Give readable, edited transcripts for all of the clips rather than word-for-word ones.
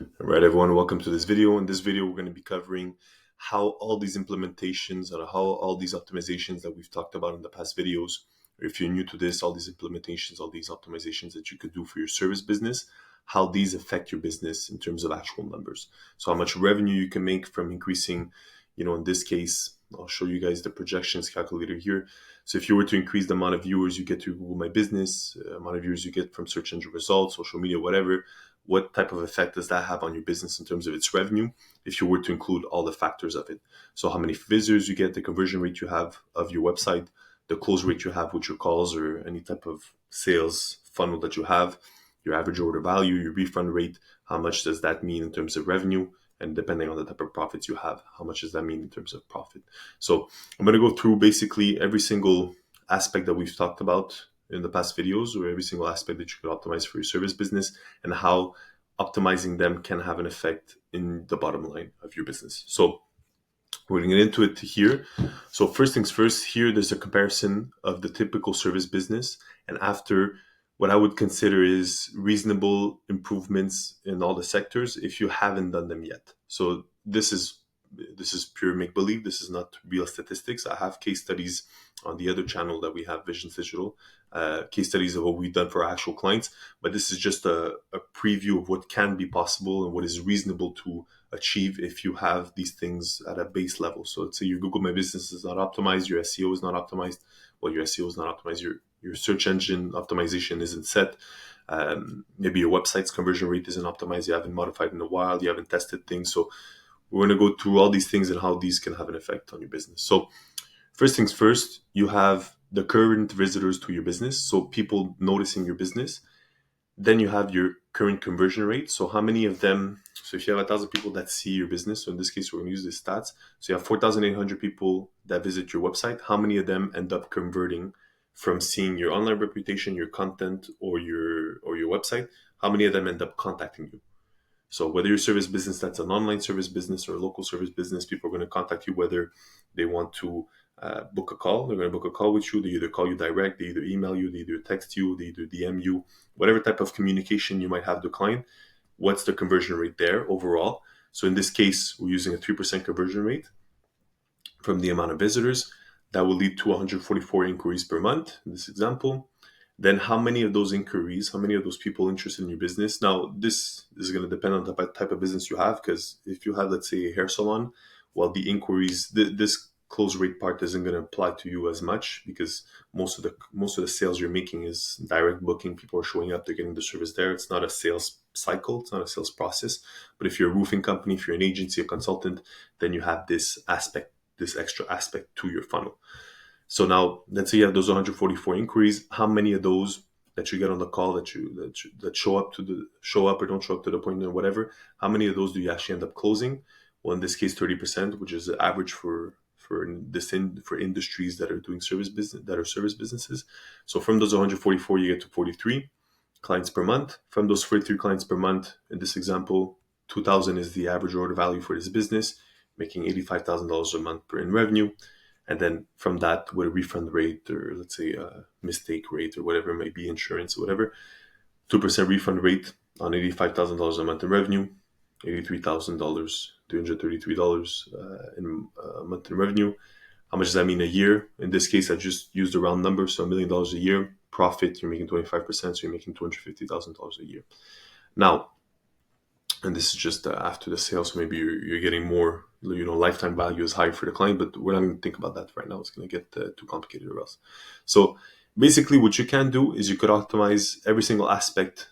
All right, everyone, welcome to this video. In this video, we're going to be covering how all these implementations and how all these optimizations that we've talked about in the past videos, or if you're new to this, all these implementations, all these optimizations that you could do for your service business, how these affect your business in terms of actual numbers. So how much revenue you can make from increasing, in this case, I'll show you guys the projections calculator here. So if you were to increase the amount of viewers you get to Google My Business, amount of viewers you get from search engine results, social media, whatever, what type of effect does that have on your business in terms of its revenue if you were to include all the factors of it? So how many visitors you get, the conversion rate you have of your website, the close rate you have with your calls or any type of sales funnel that you have, your average order value, your refund rate, how much does that mean in terms of revenue? And depending on the type of profits you have, how much does that mean in terms of profit? So I'm going to go through basically every single aspect that we've talked about in the past videos, or every single aspect that you could optimize for your service business, and how optimizing them can have an effect in the bottom line of your business. So we're going to get into it here. So first things first, here there's a comparison of the typical service business and after what I would consider is reasonable improvements in all the sectors if you haven't done them yet. So this is pure make-believe. This is not real statistics. I have case studies on the other channel that we have, Vizions Digital, case studies of what we've done for our actual clients. But this is just a preview of what can be possible and what is reasonable to achieve if you have these things at a base level. So let's say your Google My Business is not optimized, your SEO is not optimized. Well, your SEO is not optimized, your search engine optimization isn't set. Maybe your website's conversion rate isn't optimized, you haven't modified in a while, you haven't tested things. So we're going to go through all these things and how these can have an effect on your business. So first things first, you have the current visitors to your business, so people noticing your business. Then you have your current conversion rate. So how many of them, so if you have 1,000 people that see your business, so in this case, we're going to use the stats. So you have 4,800 people that visit your website. How many of them end up converting from seeing your online reputation, your content, or your website? How many of them end up contacting you? So whether your service business, that's an online service business or a local service business, people are going to contact you whether they want to book a call. They're going to book a call with you. They either call you direct, they either email you, they either text you, they either DM you, whatever type of communication you might have with the client. What's the conversion rate there overall? So in this case, we're using a 3% conversion rate from the amount of visitors. That will lead to 144 inquiries per month in this example. Then how many of those inquiries, how many of those people interested in your business? Now, this is going to depend on the type of business you have, because if you have, let's say, a hair salon, well, the inquiries, this close rate part isn't going to apply to you as much because most of the sales you're making is direct booking. People are showing up, they're getting the service there. It's not a sales cycle, it's not a sales process. But if you're a roofing company, if you're an agency, a consultant, then you have this aspect, this extra aspect to your funnel. So now, let's say you have those 144 inquiries. How many of those that you get on the call that show up or don't show up to the appointment or whatever? How many of those do you actually end up closing? Well, in this case, 30%, which is the average for industries that are doing service businesses. So from those 144, you get to 43 clients per month. From those 43 clients per month, in this example, 2,000 is the average order value for this business, making $85,000 a month in revenue. And then from that, with a refund rate or let's say a mistake rate or whatever it may be, insurance or whatever, 2% refund rate on $85,000 a month in revenue, $83,000, $333 in a month in revenue. How much does that mean a year? In this case, I just used a round number, so $1 million a year. Profit, you're making 25%, so you're making $250,000 a year. Now, and this is just after the sale, so maybe you're getting more, lifetime value is high for the client, but we're not going to think about that right now. It's going to get too complicated or else. So basically what you can do is you could optimize every single aspect,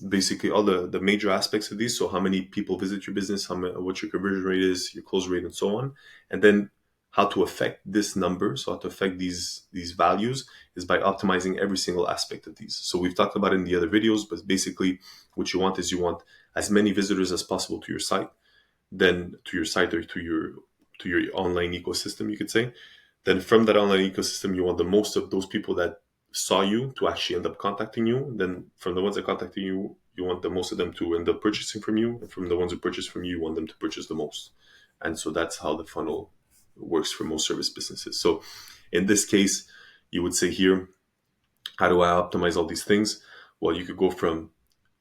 basically all the major aspects of these. So how many people visit your business, what your conversion rate is, your close rate, and so on. And then how to affect this number, so how to affect these values is by optimizing every single aspect of these. So we've talked about it in the other videos, but basically what you want as many visitors as possible to your site, then to your site or to your online ecosystem, you could say. Then from that online ecosystem, you want the most of those people that saw you to actually end up contacting you. And then from the ones that contacted you, you want the most of them to end up purchasing from you. And from the ones who purchase from you want them to purchase the most. And so that's how the funnel works for most service businesses. So in this case, you would say here, how do I optimize all these things? Well, you could go from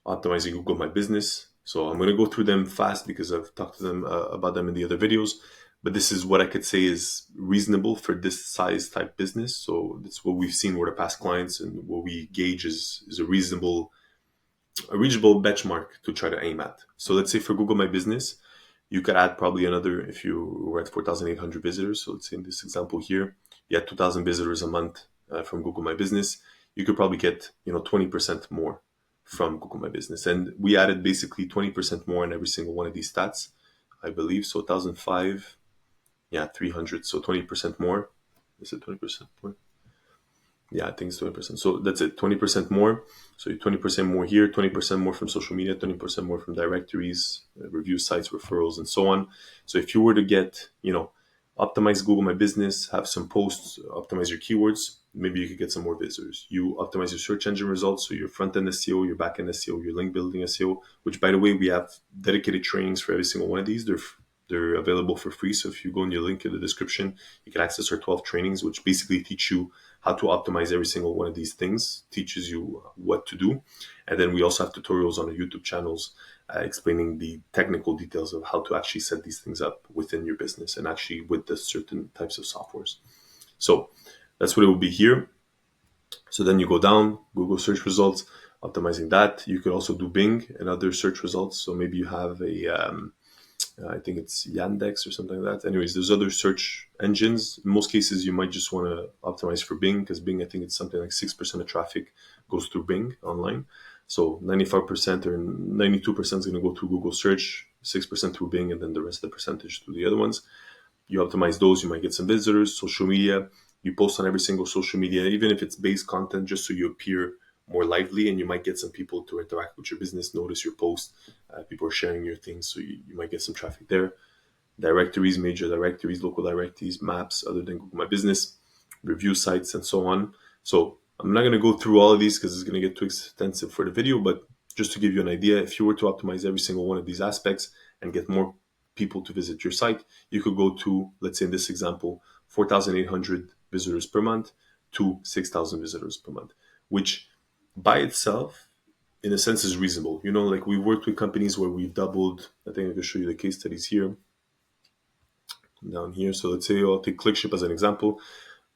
optimizing Google My Business, So I'm going to go through them fast because I've talked to them about them in the other videos. But this is what I could say is reasonable for this size type business. So that's what we've seen with our past clients, and what we gauge is a reasonable benchmark to try to aim at. So let's say for Google My Business, you could add probably another, if you were at 4,800 visitors. So let's say in this example here, you had 2,000 visitors a month from Google My Business. You could probably get 20% more from Google My Business. And we added basically 20% more in every single one of these stats, I believe. So 1,005, 300. So 20% more. Is it 20% more? Yeah, I think it's 20%. So that's it, 20% more. So 20% more here, 20% more from social media, 20% more from directories, review sites, referrals, and so on. So if you were to get, optimize Google My Business, have some posts, optimize your keywords, maybe you could get some more visitors. You optimize your search engine results, so your front-end SEO, your back-end SEO, your link building SEO, which, by the way, we have dedicated trainings for every single one of these. They're available for free. So if you go in your link in the description, you can access our 12 trainings, which basically teach you how to optimize every single one of these things, teaches you what to do. And then we also have tutorials on our YouTube channels explaining the technical details of how to actually set these things up within your business and actually with the certain types of softwares. So that's what it will be here. So then you go down, Google search results, optimizing that. You could also do Bing and other search results. So maybe you have I think it's Yandex or something like that. Anyways, there's other search engines. In most cases, you might just want to optimize for Bing, because Bing, I think it's something like 6% of traffic goes through Bing online. So 95% or 92% is going to go through Google search, 6% through Bing, and then the rest of the percentage through the other ones. You optimize those, you might get some visitors. Social media, you post on every single social media, even if it's base content, just so you appear more lively, and you might get some people to interact with your business, notice your post. People are sharing your things, so you might get some traffic there. Directories, major directories, local directories, maps other than Google My Business, review sites, and so on. So I'm not going to go through all of these because it's going to get too extensive for the video, but just to give you an idea, if you were to optimize every single one of these aspects and get more people to visit your site, you could go to, let's say in this example, 4,800 visitors per month to 6,000 visitors per month, which by itself, in a sense, is reasonable. Like we worked with companies where we've doubled. I think I can show you the case studies here, down here. So let's say I'll take ClickShip as an example.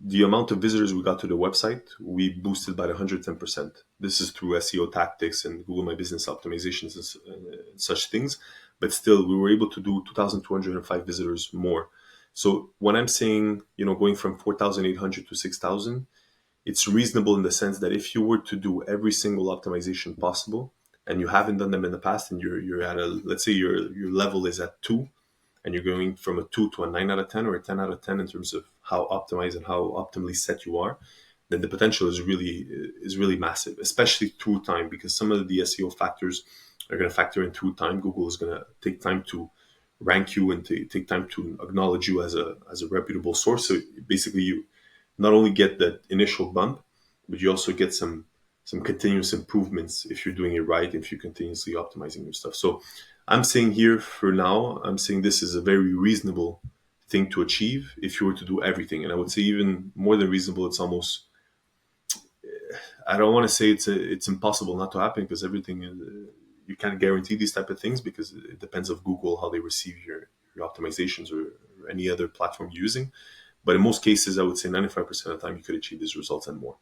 The amount of visitors we got to the website, we boosted by 110%. This is through SEO tactics and Google My Business optimizations and such things. But still, we were able to do 2,205 visitors more. So when I'm saying, going from 4,800 to 6,000, it's reasonable in the sense that if you were to do every single optimization possible, and you haven't done them in the past, and you're at let's say your level is at 2, and you're going from a 2 to a 9 out of 10 or a 10 out of 10 in terms of how optimized and how optimally set you are, then the potential is really massive, especially through time, because some of the SEO factors are going to factor in through time. Google is going to take time to rank you and take time to acknowledge you as a reputable source. So basically, you not only get that initial bump, but you also get some continuous improvements if you're doing it right, if you're continuously optimizing your stuff. So I'm saying here for now, I'm saying this is a very reasonable thing to achieve if you were to do everything. And I would say even more than reasonable, it's almost, I don't want to say it's impossible not to happen, because everything you can't guarantee these type of things, because it depends on Google, how they receive your optimizations or any other platform you're using. But in most cases, I would say 95% of the time you could achieve these results and more.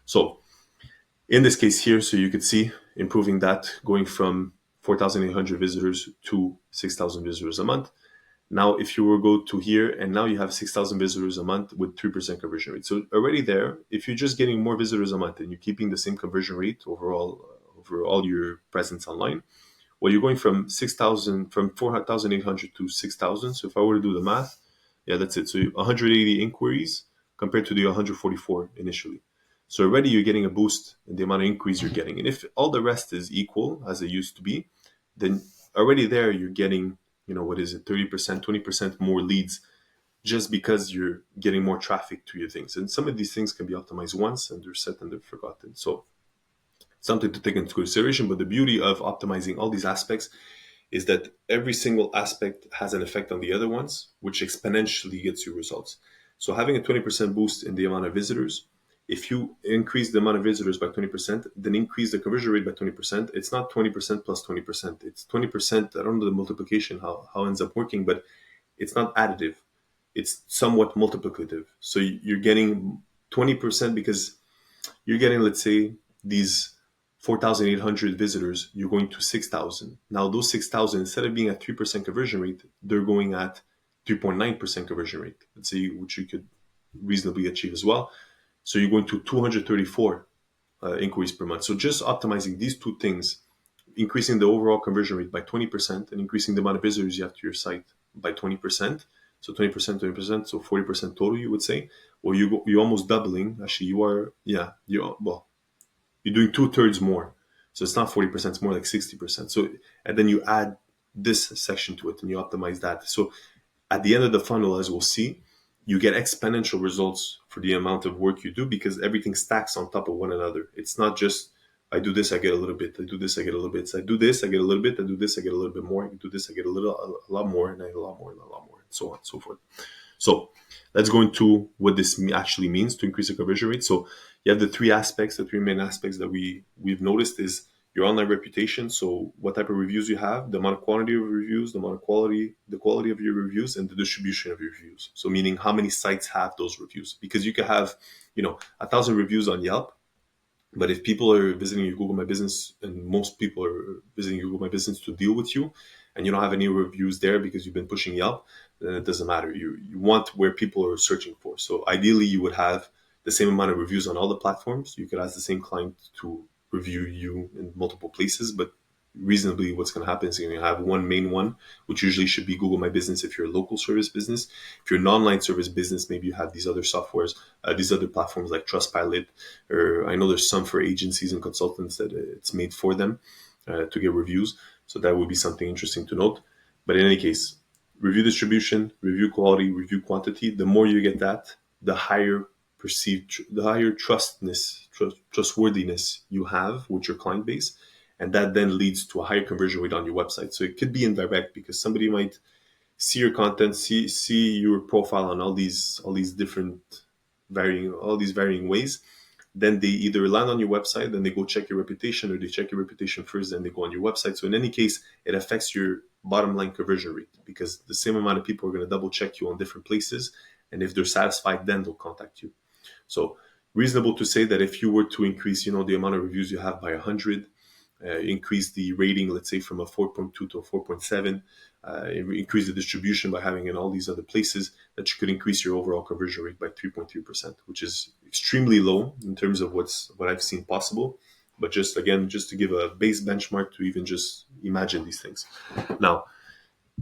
So in this case here, so you could see improving that, going from 4,800 visitors to 6,000 visitors a month. Now, if you were go to here, and now you have 6,000 visitors a month with 3% conversion rate. So already there, if you're just getting more visitors a month and you're keeping the same conversion rate overall over all your presence online, well, you're going from 4,800 to 6,000. So if I were to do the math, yeah, that's it. So 180 inquiries compared to the 144 initially. So already you're getting a boost in the amount of inquiries you're getting. And if all the rest is equal as it used to be, then already there you're getting, 30%, 20% more leads, just because you're getting more traffic to your things. And some of these things can be optimized once and they're set and they're forgotten. So something to take into consideration. But the beauty of optimizing all these aspects is that every single aspect has an effect on the other ones, which exponentially gets you results. So having a 20% boost in the amount of visitors if you increase the amount of visitors by 20%, then increase the conversion rate by 20%, it's not 20% plus 20%. It's 20%. I don't know the multiplication, how it ends up working, but it's not additive. It's somewhat multiplicative. So you're getting 20% because you're getting, let's say, these 4,800 visitors, you're going to 6,000. Now, those 6,000, instead of being at 3% conversion rate, they're going at 3.9% conversion rate, let's say, which you could reasonably achieve as well. So you're going to 234 inquiries per month. So just optimizing these two things, increasing the overall conversion rate by 20% and increasing the amount of visitors you have to your site by 20%. So 20%, 20%, so 40% total, you would say. Or you're almost doubling. Actually, you're doing 2/3 more. So it's not 40%, it's more like 60%. So, and then you add this section to it and you optimize that. So at the end of the funnel, as we'll see, you get exponential results for the amount of work you do because everything stacks on top of one another. It's not just, I do this, I get a little bit. I do this, I get a little bit. So I do this, I get a little bit. I do this, I get a little bit more. I do this, I get a lot more, and I get a lot more, and a lot more, and so on and so forth. So let's go into what this actually means to increase the conversion rate. So you have the three main aspects that we've noticed is your online reputation. So what type of reviews you have, the amount of quantity of reviews, the quality of your reviews, and the distribution of your reviews. So meaning how many sites have those reviews, because you could have, 1,000 reviews on Yelp, but if people are visiting your Google My Business, and most people are visiting your Google My Business to deal with you, and you don't have any reviews there because you've been pushing Yelp, then it doesn't matter. You want where people are searching for. So ideally, you would have the same amount of reviews on all the platforms. You could ask the same client to review you in multiple places, but reasonably what's going to happen is you're going to have one main one, which usually should be Google My Business if you're a local service business. If you're an online service business, maybe you have these other softwares, these other platforms like Trustpilot, or I know there's some for agencies and consultants that it's made for them to get reviews. So that would be something interesting to note. But in any case, review distribution, review quality, review quantity. The more you get that, the higher trustworthiness you have with your client base. And that then leads to a higher conversion rate on your website. So it could be indirect because somebody might see your content, see your profile on all these varying ways. Then they either land on your website, then they go check your reputation, or they check your reputation first, then they go on your website. So in any case, it affects your bottom line conversion rate because the same amount of people are going to double check you on different places. And if they're satisfied, then they'll contact you. So reasonable to say that if you were to increase, the amount of reviews you have by 100, increase the rating, let's say from a 4.2 to a 4.7, increase the distribution by having in all these other places, that you could increase your overall conversion rate by 3.3%, which is extremely low in terms of what I've seen possible. But just to give a base benchmark to even just imagine these things. Now,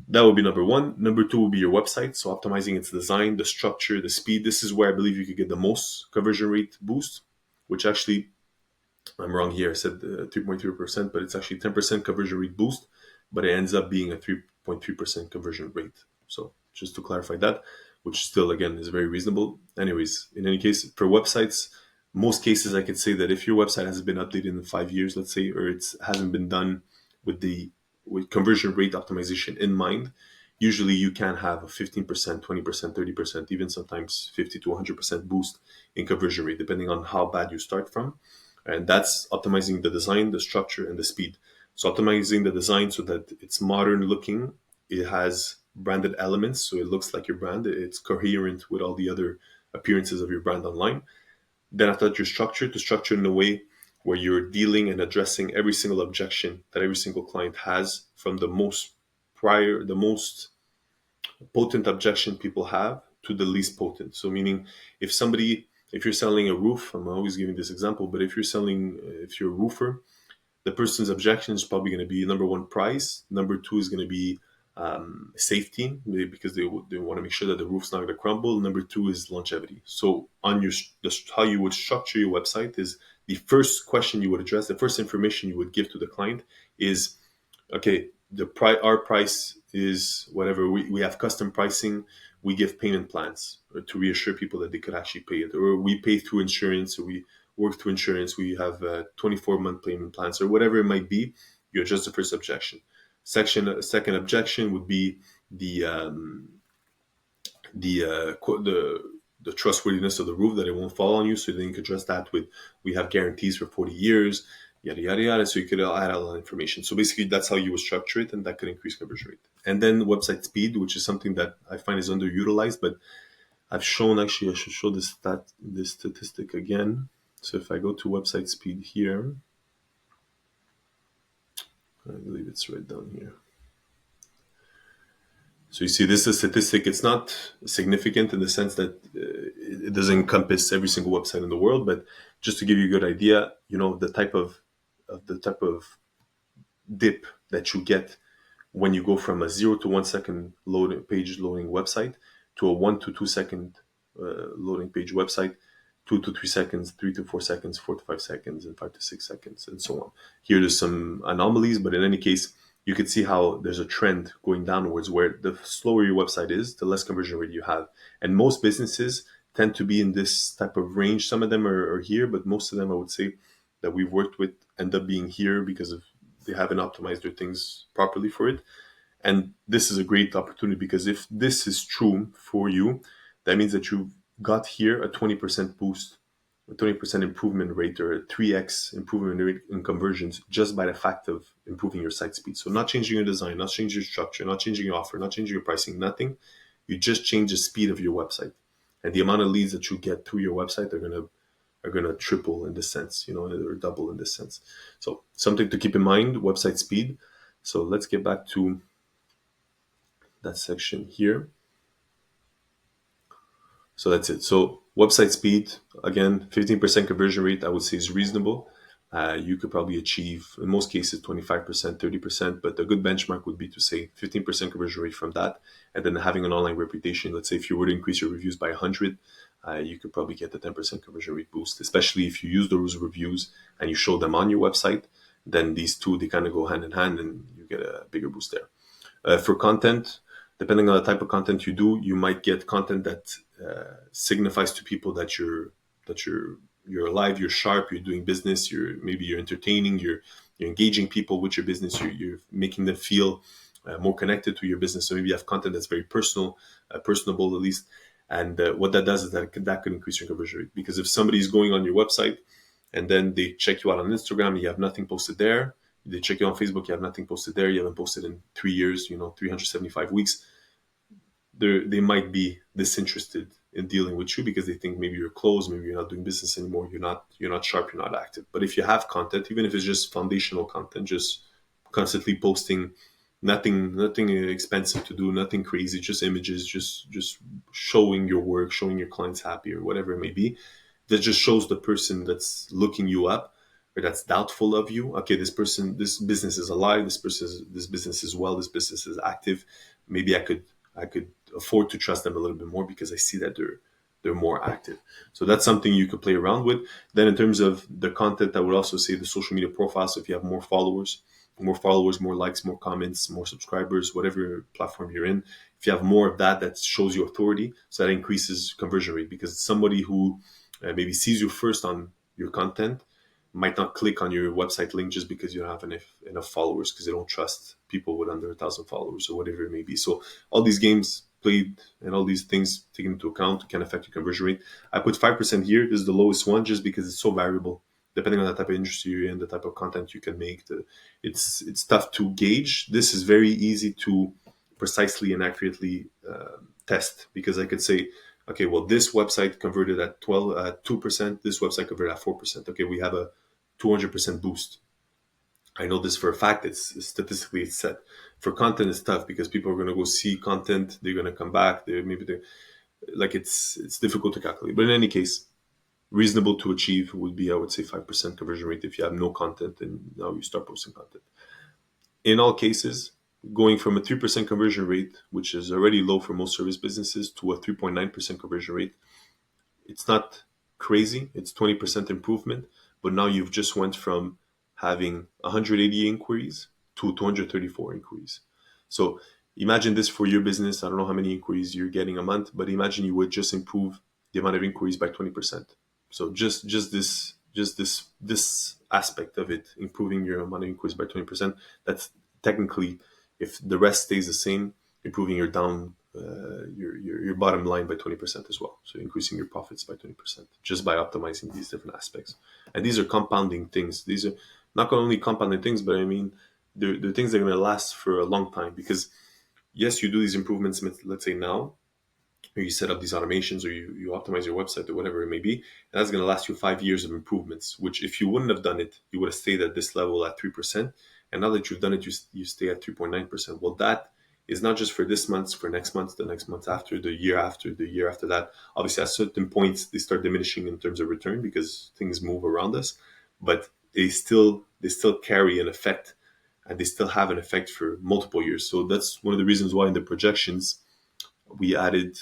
that would be number one. Number two would be your website. So optimizing its design, the structure, the speed. This is where I believe you could get the most conversion rate boost, which actually, I'm wrong here. I said 3.3%, but it's actually 10% conversion rate boost, but it ends up being a 3.3% conversion rate. So just to clarify that, which still, again, is very reasonable. Anyways, in any case, for websites, most cases I could say that if your website hasn't been updated in 5 years, let's say, or it hasn't been done with conversion rate optimization in mind, usually you can have a 15%, 20%, 30%, even sometimes 50 to 100% boost in conversion rate, depending on how bad you start from. And that's optimizing the design, the structure, and the speed. So optimizing the design so that it's modern looking, it has branded elements, so it looks like your brand, it's coherent with all the other appearances of your brand online. Then after that, your structure, to structure in a way where you're dealing and addressing every single objection that every single client has, from the most potent objection people have to the least potent. So meaning if you're selling a roof, I'm always giving this example, but if you're a roofer, the person's objection is probably going to be number one, price. Number two is going to be safety, because they want to make sure that the roof's not going to crumble. Number two is longevity. So on how you would structure your website is the first question you would address, the first information you would give to the client is, okay, our price is whatever. We have custom pricing. We give payment plans to reassure people that they could actually pay it, or we pay through insurance, or we work through insurance. We have 24-month payment plans, or whatever it might be. You address the first objection. Second objection would be the the trustworthiness of the roof, that it won't fall on you. So then you could address that with, we have guarantees for 40 years, yada, yada, yada. So you could add a lot of information. So basically that's how you would structure it, and that could increase conversion rate. And then website speed, which is something that I find is underutilized, but I've shown, actually I should show this statistic again. So if I go to website speed here, I believe it's right down here. So you see, this is a statistic. It's not significant in the sense that it doesn't encompass every single website in the world, but just to give you a good idea, the type of dip that you get when you go from a 0 to 1 second page loading website to a 1 to 2 second loading page website, 2 to 3 seconds, 3 to 4 seconds, 4 to 5 seconds, and 5 to 6 seconds, and so on. Here, there's some anomalies, but in any case, you can see how there's a trend going downwards, where the slower your website is, the less conversion rate you have. And most businesses tend to be in this type of range. Some of them are here, but most of them, I would say, that we've worked with end up being here because of they haven't optimized their things properly for it. And this is a great opportunity, because if this is true for you, that means that you've got here a 20% boost, a 20% improvement rate, or a 3x improvement rate in conversions, just by the fact of improving your site speed. So not changing your design, not changing your structure, not changing your offer, not changing your pricing, nothing. You just change the speed of your website. And the amount of leads that you get through your website are gonna triple in this sense, or double in this sense. So something to keep in mind, website speed. So let's get back to that section here. So that's it. So website speed, again, 15% conversion rate, I would say is reasonable. You could probably achieve, in most cases, 25%, 30%, but a good benchmark would be to say 15% conversion rate from that. And then having an online reputation, let's say if you were to increase your reviews by 100, you could probably get the 10% conversion rate boost, especially if you use those reviews and you show them on your website. Then these two, they kind of go hand in hand, and you get a bigger boost there. For content, depending on the type of content you do, you might get content that signifies to people that you're alive, you're sharp, you're doing business, you're entertaining, you're engaging people with your business, you're making them feel more connected to your business. So maybe you have content that's very personable at least. And what that does is that could increase your conversion rate. Because if somebody's going on your website and then they check you out on Instagram, you have nothing posted there. They check you on Facebook, you have nothing posted there. You haven't posted in 3 years, 375 weeks. They might be disinterested in dealing with you because they think maybe you're closed, maybe you're not doing business anymore, you're not sharp, you're not active. But if you have content, even if it's just foundational content, just constantly posting, nothing expensive to do, nothing crazy, just images, just showing your work, showing your clients happy, or whatever it may be, that just shows the person that's looking you up or that's doubtful of you, okay, this business is alive, this business is well, this business is active. Maybe I could afford to trust them a little bit more because I see that they're more active. So that's something you could play around with. Then in terms of the content, I would also say the social media profiles. So if you have more followers, more likes, more comments, more subscribers, whatever platform you're in, if you have more of that shows you authority, so that increases conversion rate, because somebody who maybe sees you first on your content might not click on your website link just because you don't have enough followers, because they don't trust people with under 1,000 followers or whatever it may be. So all these games played and all these things taken into account can affect your conversion rate. I put 5% here. This is the lowest one just because it's so variable. Depending on the type of industry you're in, the type of content you can make, it's tough to gauge. This is very easy to precisely and accurately test, because I could say, okay, well, this website converted at 2%, this website converted at 4%. Okay, we have a 200% boost. I know this for a fact. It's statistically it's set. For content, it's tough because people are going to go see content. They're going to come back. It's difficult to calculate. But in any case, reasonable to achieve would be, I would say, 5% conversion rate if you have no content and now you start posting content. In all cases, going from a 3% conversion rate, which is already low for most service businesses, to a 3.9% conversion rate, it's not crazy. It's 20% improvement. But now you've just went from having 180 inquiries to 234 inquiries. So imagine this for your business. I don't know how many inquiries you're getting a month, but imagine you would just improve the amount of inquiries by 20%. So just this aspect of it, improving your amount of inquiries by 20%, that's technically, if the rest stays the same, improving your your bottom line by 20% as well. So increasing your profits by 20% just by optimizing these different aspects. And these are compounding things. These are not only compounding things, but I mean, they're things that are going to last for a long time, because yes, you do these improvements, let's say now, or you set up these automations, or you optimize your website or whatever it may be, and that's going to last you 5 years of improvements, which if you wouldn't have done it, you would have stayed at this level at 3%. And now that you've done it, you stay at 3.9%. Well, that is not just for this month, for next month, the next month after, the year after that. Obviously, at certain points, they start diminishing in terms of return because things move around us, but they still carry an effect, and they still have an effect for multiple years. So that's one of the reasons why in the projections, I added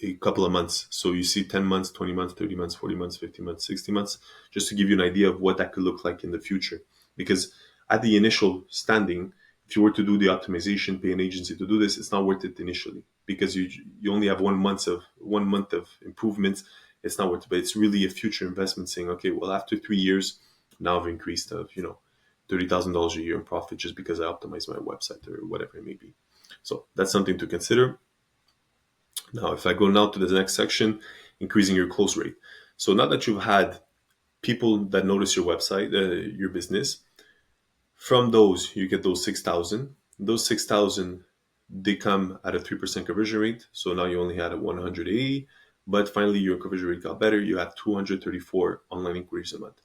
a couple of months. So you see 10 months, 20 months, 30 months, 40 months, 50 months, 60 months, just to give you an idea of what that could look like in the future. Because at the initial standing, if you were to do the optimization, pay an agency to do this, it's not worth it initially, because you only have 1 month of improvements. It's not worth it. But it's really a future investment, saying, okay, well, after 3 years, now I've increased of $30,000 a year in profit just because I optimized my website or whatever it may be. So that's something to consider. Now, if I go now to the next section, increasing your close rate. So now that you've had people that notice your website, your business, from those, you get those 6,000. Those 6,000, they come at a 3% conversion rate. So now you only had a 180, but finally your conversion rate got better. You had 234 online inquiries a month.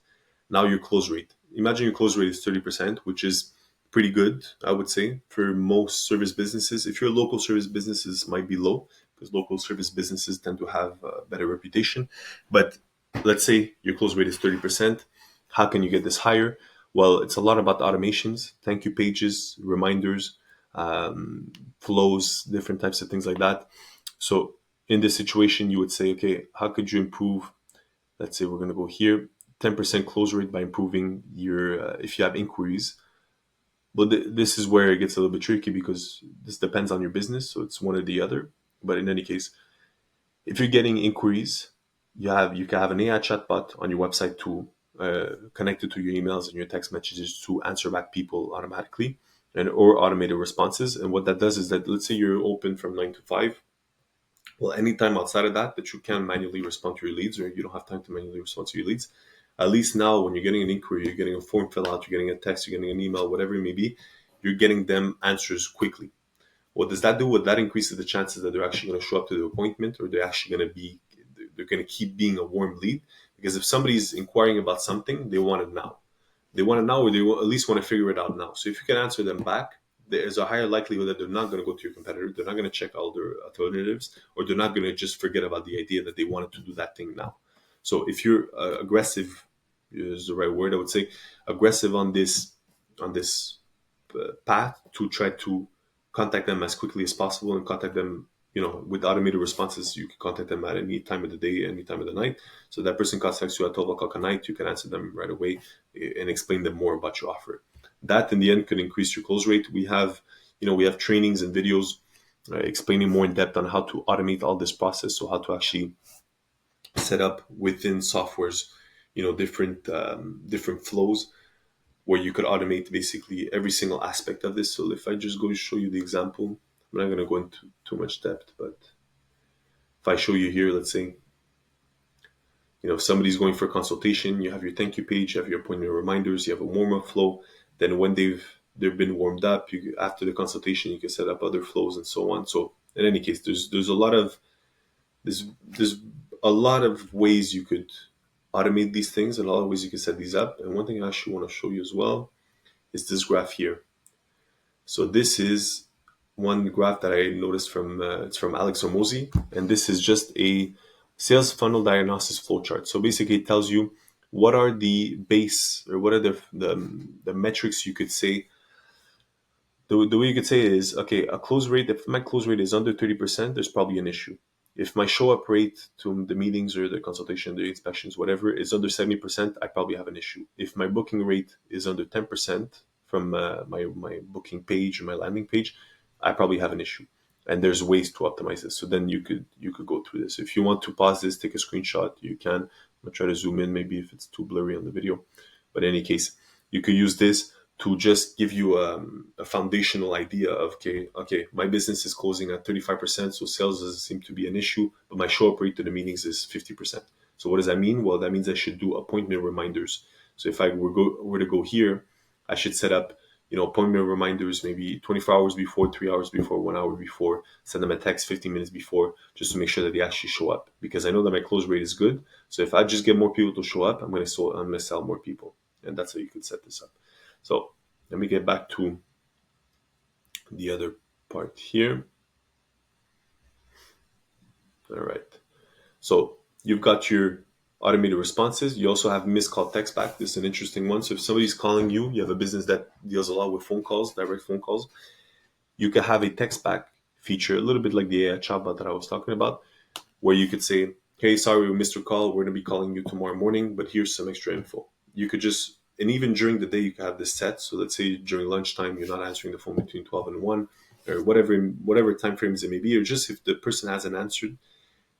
Now your close rate. Imagine your close rate is 30%, which is pretty good, I would say, for most service businesses. If you're a local service businesses, might be low, because local service businesses tend to have a better reputation. But let's say your close rate is 30%. How can you get this higher? Well, it's a lot about automations, thank you pages, reminders, flows, different types of things like that. So in this situation, you would say, okay, how could you improve? Let's say we're going to go here, 10% close rate by improving your, if you have inquiries. But this is where it gets a little bit tricky, because this depends on your business. So it's one or the other. But in any case, if you're getting inquiries, you can have an AI chatbot on your website to connected to your emails and your text messages to answer back people automatically, or automated responses. And what that does is that, let's say you're open from 9 to 5. Well, anytime outside of that you can manually respond to your leads, or you don't have time to manually respond to your leads, at least now when you're getting an inquiry, you're getting a form fill out, you're getting a text, you're getting an email, whatever it may be, you're getting them answers quickly. What does that do? What that increases the chances that they're actually going to show up to the appointment, or they're going to keep being a warm lead. Because if somebody's inquiring about something, they want it now. They want it now, or they at least want to figure it out now. So if you can answer them back, there's a higher likelihood that they're not going to go to your competitor. They're not going to check all their alternatives, or they're not going to just forget about the idea that they wanted to do that thing now. So if you're aggressive, is the right word, I would say, aggressive on this path to try to contact them as quickly as possible, and contact them, with automated responses. You can contact them at any time of the day, any time of the night. So that person contacts you at 12 o'clock at night, you can answer them right away and explain them more about your offer. That in the end could increase your close rate. We have trainings and videos explaining more in depth on how to automate all this process. So how to actually set up within softwares, different flows, where you could automate basically every single aspect of this. So if I just go show you the example, I'm not going to go into too much depth, but if I show you here, let's say, if somebody's going for a consultation, you have your thank you page, you have your appointment reminders, you have a warm-up flow. Then when they've been warmed up, after the consultation, you can set up other flows and so on. So in any case, there's a lot of ways you could automate these things, and a lot of ways you can set these up. And one thing I actually want to show you as well is this graph here. So this is one graph that I noticed it's from Alex Omozi, and this is just a sales funnel diagnosis flowchart. So basically, it tells you what are the base, or what are the metrics you could say. The way you could say it is, okay, a close rate. If my close rate is under 30%, there's probably an issue. If my show up rate to the meetings or the consultation, the inspections, whatever, is under 70%, I probably have an issue. If my booking rate is under 10% from my booking page or my landing page, I probably have an issue. And there's ways to optimize this. So then you could go through this. If you want to pause this, take a screenshot, you can. I'm gonna try to zoom in, maybe if it's too blurry on the video. But in any case, you could use this to just give you a foundational idea of, okay, my business is closing at 35%, so sales doesn't seem to be an issue, but my show up rate to the meetings is 50%. So what does that mean? Well, that means I should do appointment reminders. So if I were to go here, I should set up, appointment reminders maybe 24 hours before, 3 hours before, 1 hour before, send them a text 15 minutes before, just to make sure that they actually show up, because I know that my close rate is good. So if I just get more people to show up, I'm going to sell more people. And that's how you could set this up. So let me get back to the other part here. All right. So you've got your automated responses. You also have missed call text back. This is an interesting one. So if somebody's calling you, you have a business that deals a lot with phone calls, direct phone calls, you can have a text back feature, a little bit like the AI chatbot that I was talking about, where you could say, hey, sorry, we missed your call. We're going to be calling you tomorrow morning, but here's some extra info. You could just, and even during the day, you could have this set. So let's say during lunchtime, you're not answering the phone between 12 and 1, or whatever time frames it may be, or just if the person hasn't answered,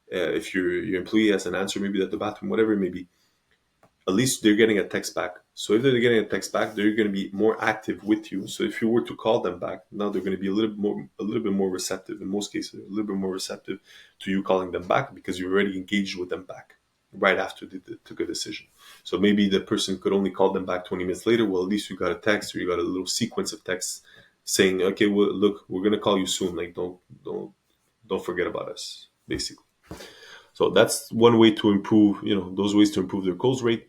if your employee hasn't answered, maybe at the bathroom, whatever it may be, at least they're getting a text back. So if they're getting a text back, they're going to be more active with you. So if you were to call them back, now they're going to be a little bit more receptive. In most cases, a little bit more receptive to you calling them back, because you already engaged with them back right after they took a decision. So maybe the person could only call them back 20 minutes later. Well, at least you got a text, or you got a little sequence of texts saying, okay, well, look, we're going to call you soon. Like, don't forget about us, basically. So that's one way to improve, those ways to improve their close rate.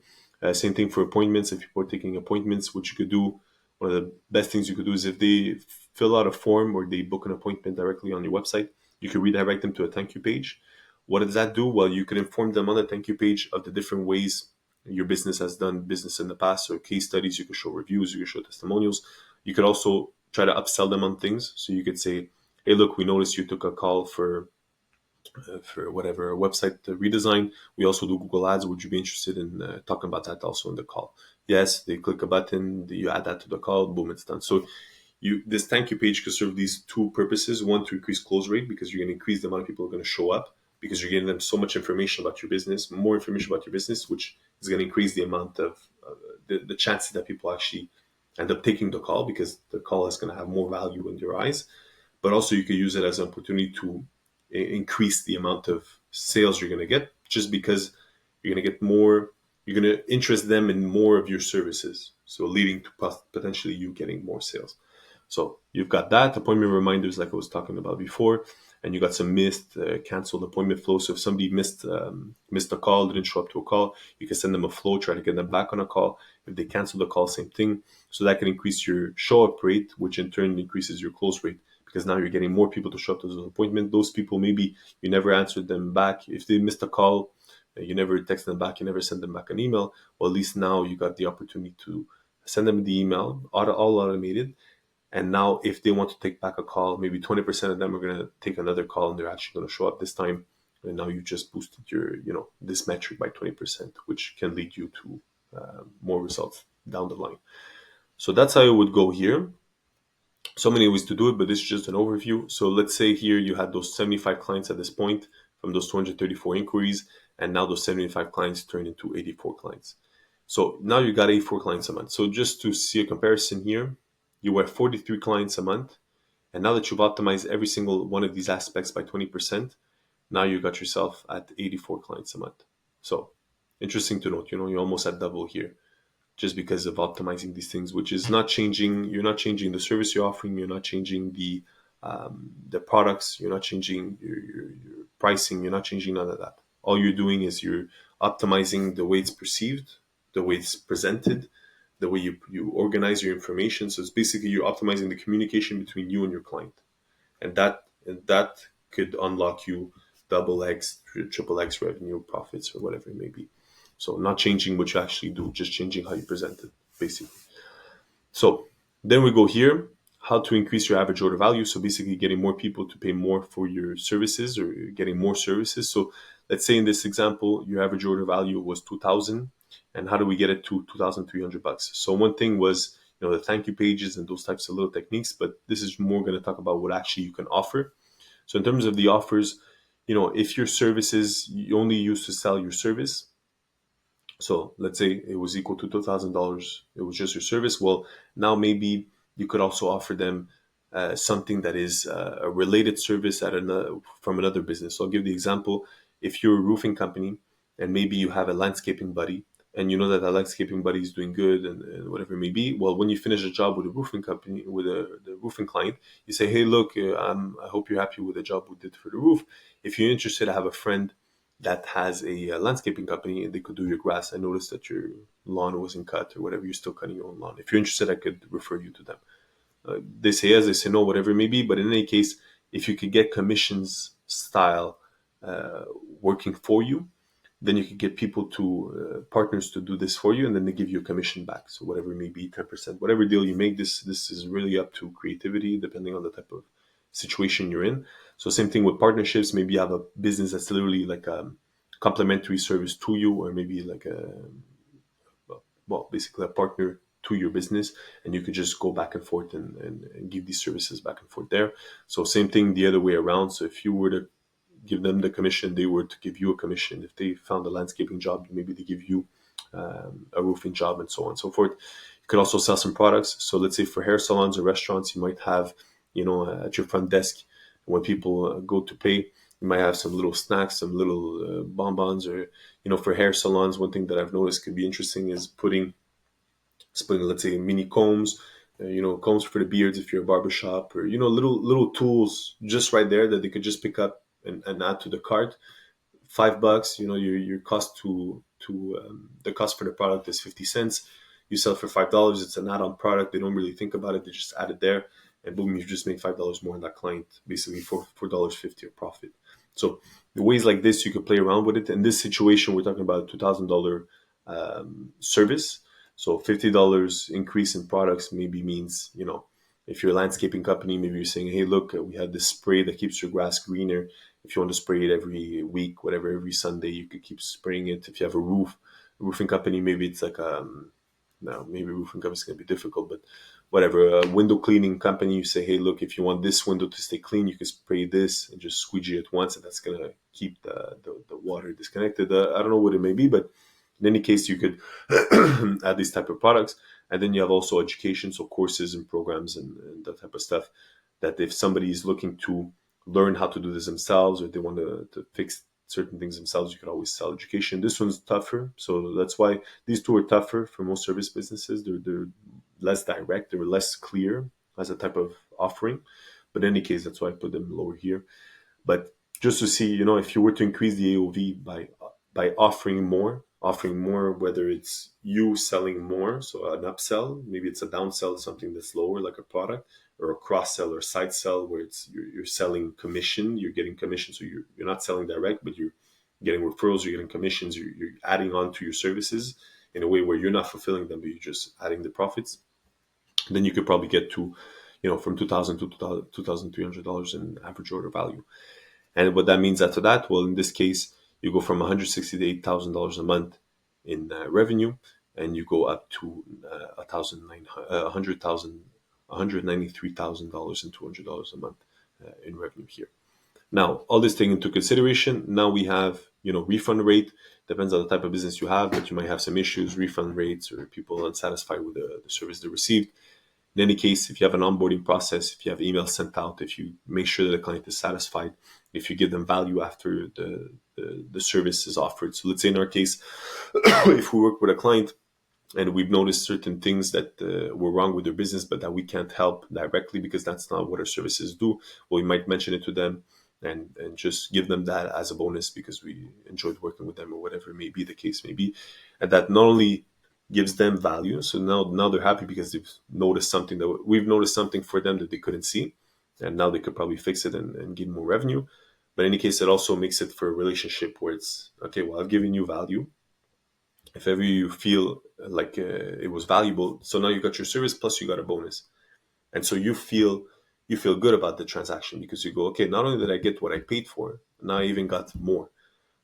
Same thing for appointments. If people are taking appointments, what you could do, one of the best things you could do is if they fill out a form or they book an appointment directly on your website, you can redirect them to a thank you page. What does that do? Well, you can inform them on the thank you page of the different ways your business has done business in the past, or case studies. You could show reviews, you could show testimonials. You could also try to upsell them on things. So you could say, hey, look, we noticed you took a call for whatever website redesign. We also do Google Ads. Would you be interested in talking about that also in the call? Yes, they click a button, you add that to the call, boom, it's done. So this thank you page could serve these two purposes. One, to increase close rate, because you're going to increase the amount of people who are going to show up, because you're getting them so much information about your business, more information about your business, which is going to increase the amount of the chances that people actually end up taking the call, because the call is going to have more value in your eyes. But also you could use it as an opportunity to increase the amount of sales you're going to get, just because you're going to get more, you're going to interest them in more of your services, so leading to potentially you getting more sales. So you've got that, appointment reminders like I was talking about before, and you got some missed, canceled appointment flow. So if somebody missed a call, didn't show up to a call, you can send them a flow, try to get them back on a call. If they cancel the call, same thing. So that can increase your show up rate, which in turn increases your close rate, because now you're getting more people to show up to those appointments. Those people, maybe you never answered them back. If they missed a call, you never text them back, you never send them back an email. Well, at least now you got the opportunity to send them the email, all automated. And now if they want to take back a call, maybe 20% of them are going to take another call, and they're actually going to show up this time. And now you just boosted your, this metric by 20%, which can lead you to more results down the line. So that's how it would go here. So many ways to do it, but this is just an overview. So let's say here you had those 75 clients at this point from those 234 inquiries, and now those 75 clients turned into 84 clients. So now you got 84 clients a month. So just to see a comparison here, you were 43 clients a month, and now that you've optimized every single one of these aspects by 20%, now you got yourself at 84 clients a month. So interesting to note, you're almost at double here, just because of optimizing these things, which is not changing. You're not changing the service you're offering. You're not changing the products. You're not changing your pricing. You're not changing none of that. All you're doing is you're optimizing the way it's perceived, the way it's presented, the way you organize your information. So it's basically you're optimizing the communication between you and your client, and that could unlock you double X, triple X revenue, profits, or whatever it may be. So not changing what you actually do, just changing how you present it, basically. So then we go here, how to increase your average order value. So basically getting more people to pay more for your services, or getting more services. So let's say in this example, your average order value was 2,000. And how do we get it to 2,300 bucks? So one thing was, the thank you pages and those types of little techniques, but this is more going to talk about what actually you can offer. So in terms of the offers, if your services, you only used to sell your service, So let's say it was equal to $2,000. It was just your service. Well, now maybe you could also offer them something that is a related service from another business. So I'll give the example. If you're a roofing company and maybe you have a landscaping buddy, and you know that landscaping buddy is doing good and whatever it may be. Well, when you finish a job with a roofing company, with the roofing client, you say, hey, look, I hope you're happy with the job we did for the roof. If you're interested, I have a friend that has a landscaping company and they could do your grass. I noticed that your lawn wasn't cut or whatever. You're still cutting your own lawn. If you're interested, I could refer you to them. They say yes, they say no, whatever it may be. But in any case, if you could get commissions style uh, working for you, then you could get people to partners to do this for you, and then they give you a commission back. So whatever it may be, 10%, whatever deal you make, this is really up to creativity, depending on the type of situation you're in. So same thing with partnerships. Maybe you have a business that's literally like a complementary service to you, or maybe like a well, basically a partner to your business, and you could just go back and forth and give these services back and forth there. So same thing the other way around. So if you were to give them the commission, they were to give you a commission. If they found a landscaping job, maybe they give you a roofing job, and so on and so forth. You could also sell some products. So let's say for hair salons or restaurants, you might have, at your front desk, when people go to pay, you might have some little snacks, some little bonbons, or for hair salons, one thing that I've noticed could be interesting is putting, let's say, mini combs, combs for the beards if you're a barbershop, or little tools just right there that they could just pick up and add to the cart. $5, your cost to the cost for the product is 50 cents. You sell for $5. It's an add-on product. They don't really think about it. They just add it there, and boom, you just made $5 more on that client, basically for $4.50 of profit. So the ways like this, you could play around with it. In this situation, we're talking about a $2,000 service. So $50 increase in products maybe means, if you're a landscaping company, maybe you're saying, hey, look, we had this spray that keeps your grass greener. If you want to spray it every week, whatever, every Sunday, you could keep spraying it. If you have a roofing company, maybe it's like no, maybe roofing company is gonna be difficult, but whatever. A window cleaning company, you say, hey, look, if you want this window to stay clean, you can spray this and just squeegee it once, and that's gonna keep the water disconnected. I don't know what it may be, but in any case, you could add these type of products. And then you have also education, so courses and programs and that type of stuff, that if somebody is looking to learn how to do this themselves, or they want to fix certain things themselves, you could always sell education. This one's tougher. So that's why these two are tougher for most service businesses. They're less direct, they're less clear as a type of offering. But in any case, that's why I put them lower here. But just to see, if you were to increase the AOV by offering more, whether it's you selling more, so an upsell, maybe it's a downsell, something that's lower, like a product, or a cross sell or side sell, where it's you're selling commission, you're getting commission, so you're not selling direct, but you're getting referrals, you're getting commissions, you're adding on to your services in a way where you're not fulfilling them, but you're just adding the profits. Then you could probably get to, from 2,000 to $2,300 in average order value. And what that means after that, well, in this case, you go from 160 to $8,000 a month in revenue, and you go up to $193,000 and $200 a month in revenue here. Now, all this taken into consideration, now we have, refund rate. Depends on the type of business you have, but you might have some issues, refund rates, or people unsatisfied with the service they received. In any case, if you have an onboarding process, if you have emails sent out, if you make sure that the client is satisfied, if you give them value after the service is offered. So let's say in our case, if we work with a client and we've noticed certain things that were wrong with their business, but that we can't help directly because that's not what our services do, well, we might mention it to them and just give them that as a bonus because we enjoyed working with them, or whatever may be the case may be. And that not only gives them value, so now they're happy because they've noticed something that we've noticed something for them that they couldn't see, and now they could probably fix it and get more revenue. But in any case, it also makes it for a relationship where it's okay, well, I've given you value. If ever you feel like it was valuable, so now you got your service plus you got a bonus, and so you feel good about the transaction because you go, okay, not only did I get what I paid for, now I even got more.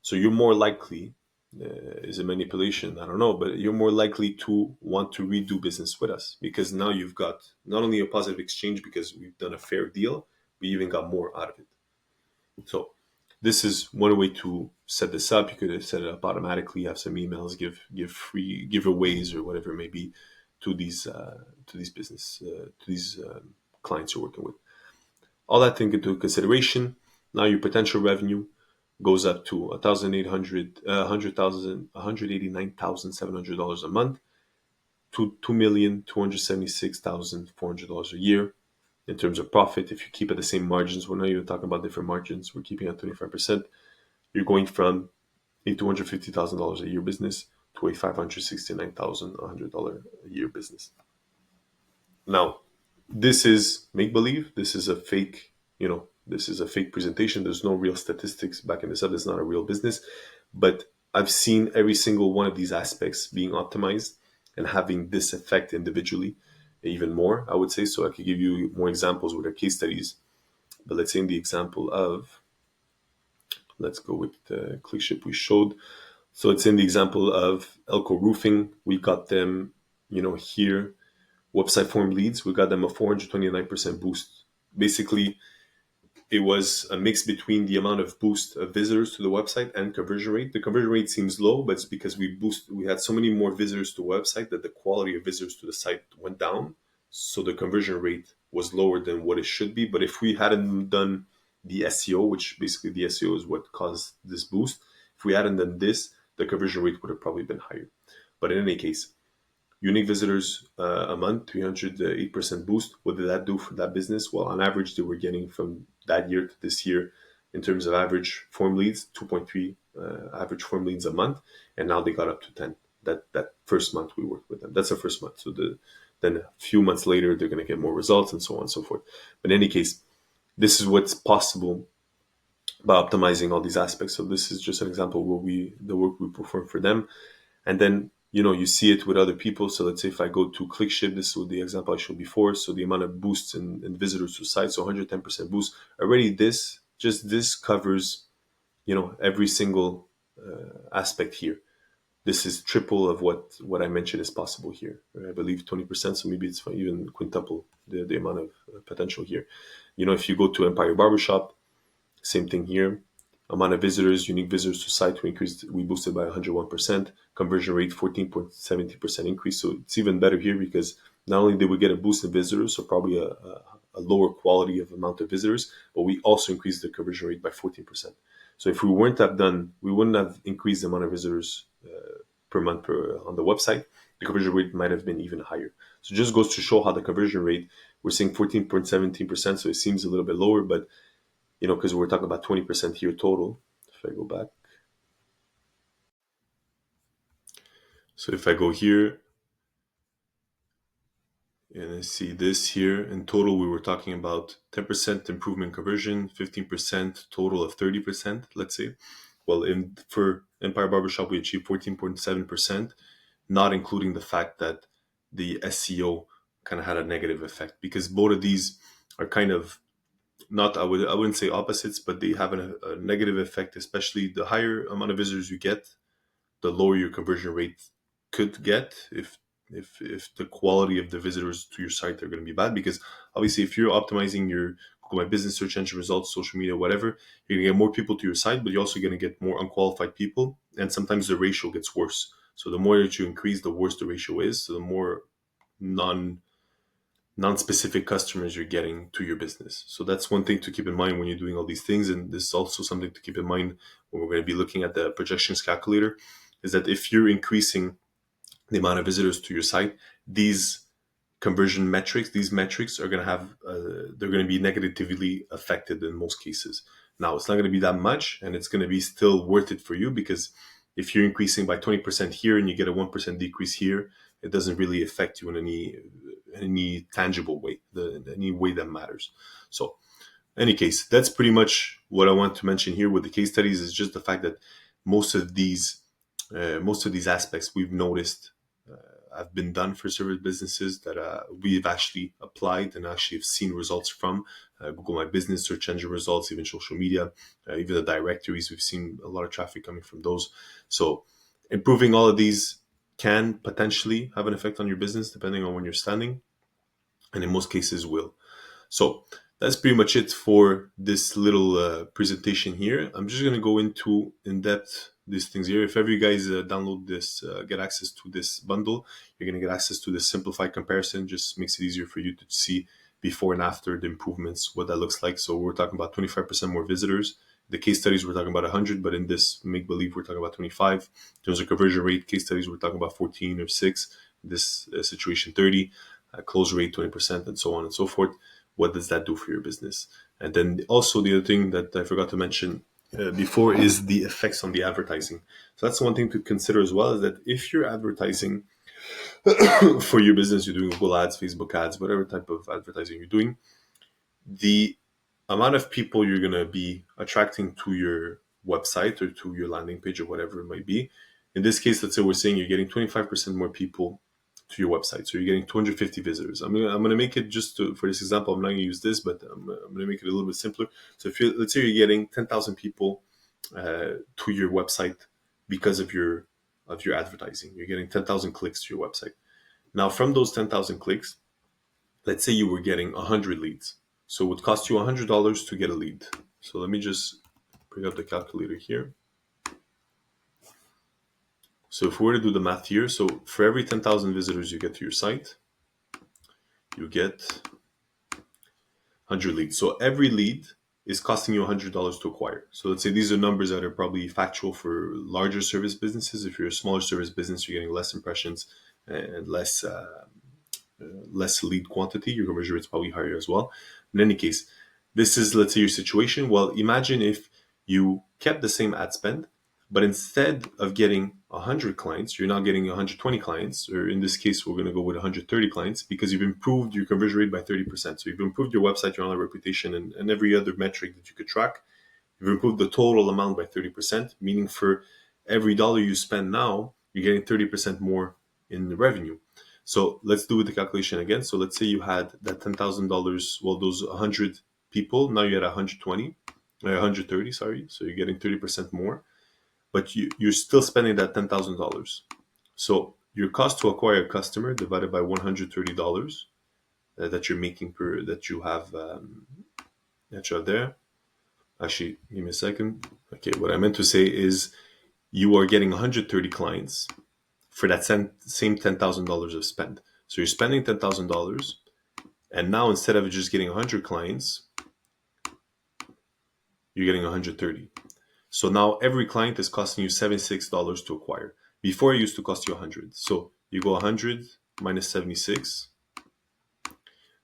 So you're more likely, is it manipulation? I don't know, but you're more likely to want to redo business with us because now you've got not only a positive exchange because we've done a fair deal, we even got more out of it. So this is one way to set this up. You could set it up automatically, have some emails, give free giveaways or whatever it may be to these clients you're working with. All that thing into consideration. Now your potential revenue goes up to $189,700 a month to $2,276,400 a year. In terms of profit, if you keep at the same margins, we're not even talking about different margins, we're keeping at 25%, you're going from a $250,000 a year business to a $569,100 a year business. Now, this is make believe. This is a fake, this is a fake presentation. There's no real statistics backing this up. It's not a real business. But I've seen every single one of these aspects being optimized and having this effect individually, even more, I would say. So I could give you more examples with our case studies. But let's say in the example of, let's go with the ClickShip we showed. So it's in the example of Elko Roofing. We got them, here, website form leads. We got them a 429% boost. Basically, it was a mix between the amount of boost of visitors to the website and conversion rate. The conversion rate seems low, but it's because we had so many more visitors to the website that the quality of visitors to the site went down. So the conversion rate was lower than what it should be. But if we hadn't done the SEO, which basically the SEO is what caused this boost, if we hadn't done this, the conversion rate would have probably been higher. But in any case, unique visitors a month, 308% boost. What did that do for that business? Well, on average, they were getting from that year to this year, in terms of average form leads, 2.3 average form leads a month, and now they got up to 10. That first month we worked with them. That's the first month. So then a few months later, they're going to get more results and so on and so forth. But in any case, this is what's possible by optimizing all these aspects. So this is just an example where the work we perform for them. And then, you see it with other people. So let's say if I go to ClickShip, this was the example I showed before. So the amount of boosts and visitors to site, so 110% boost. Already this covers, every single aspect here. This is triple of what I mentioned is possible here. I believe 20%, so maybe it's even quintuple the amount of potential here. If you go to Empire Barbershop, same thing here. Amount of visitors, unique visitors to site, we boosted by 101%. Conversion rate, 14.70% increase. So it's even better here because not only did we get a boost in visitors, so probably a lower quality of amount of visitors, but we also increased the conversion rate by 14%. So if we wouldn't have increased the amount of visitors per month on the website, the conversion rate might have been even higher. So it just goes to show how the conversion rate, we're seeing 14.17%, so it seems a little bit lower, but because we're talking about 20% here total. If I go back. So if I go here and I see this here, in total, we were talking about 10% improvement conversion, 15% total of 30%, let's say. Well, for Empire Barbershop, we achieved 14.7%, not including the fact that the SEO kind of had a negative effect, because both of these are kind of I wouldn't say opposites, but they have a negative effect, especially the higher amount of visitors you get, the lower your conversion rate could get if the quality of the visitors to your site are going to be bad. Because obviously, if you're optimizing your Google My Business search engine results, social media, whatever, you're going to get more people to your site, but you're also going to get more unqualified people. And sometimes the ratio gets worse. So the more that you increase, the worse the ratio is. So the more non-specific customers you're getting to your business. So that's one thing to keep in mind when you're doing all these things. And this is also something to keep in mind when we're going to be looking at the projections calculator, is that if you're increasing the amount of visitors to your site, these conversion metrics, these metrics are going to have, they're going to be negatively affected in most cases. Now, it's not going to be that much, and it's going to be still worth it for you, because if you're increasing by 20% here and you get a 1% decrease here, it doesn't really affect you in any tangible way, any way that matters. So in any case, that's pretty much what I want to mention here with the case studies, is just the fact that most of these aspects we've noticed have been done for service businesses that we've actually applied and actually have seen results from. Google My Business, search engine results, even social media, even the directories, we've seen a lot of traffic coming from those. So improving all of these can potentially have an effect on your business depending on when you're standing, and in most cases will. So that's pretty much it for this little presentation here. I'm just going to go into in depth these things here. If ever you guys download this, get access to this bundle, you're going to get access to this simplified comparison. Just makes it easier for you to see before and after the improvements, what that looks like. So we're talking about 25% more visitors. The case studies, we're talking about 100, but in this make-believe, we're talking about 25. In terms of conversion rate, case studies, we're talking about 14 or 6. This situation, 30. Close rate, 20%, and so on and so forth. What does that do for your business? And then also the other thing that I forgot to mention before is the effects on the advertising. So that's one thing to consider as well, is that if you're advertising for your business, you're doing Google ads, Facebook ads, whatever type of advertising you're doing, the amount of people you're going to be attracting to your website or to your landing page or whatever it might be. In this case, let's say we're saying you're getting 25% more people to your website. So you're getting 250 visitors. I'm gonna make it just for this example. I'm not gonna use this, but I'm gonna make it a little bit simpler. So if let's say you're getting 10,000 people to your website because of your advertising, you're getting 10,000 clicks to your website. Now from those 10,000 clicks, let's say you were getting 100 leads. So it would cost you $100 to get a lead. So let me just bring up the calculator here. So if we were to do the math here, so for every 10,000 visitors you get to your site, you get 100 leads. So every lead is costing you $100 to acquire. So let's say these are numbers that are probably factual for larger service businesses. If you're a smaller service business, you're getting less impressions and less lead quantity. Your conversion rate's probably higher as well. In any case, this is, let's say, your situation. Well, imagine if you kept the same ad spend, but instead of getting 100 clients, you're now getting 120 clients, or in this case, we're going to go with 130 clients because you've improved your conversion rate by 30%. So you've improved your website, your online reputation, and every other metric that you could track. You've improved the total amount by 30%, meaning for every dollar you spend now, you're getting 30% more in the revenue. So let's do the calculation again. So let's say you had that $10,000, well, those 100 people, now you're at 130, sorry. So you're getting 30% more. But you're still spending that $10,000. So your cost to acquire a customer divided by $130 that you're making that you have there. Actually, give me a second. Okay, what I meant to say is you are getting 130 clients for that same $10,000 of spend. So you're spending $10,000, and now instead of just getting 100 clients, you're getting 130. So now every client is costing you $76 to acquire. Before it used to cost you 100. So you go 100 minus 76.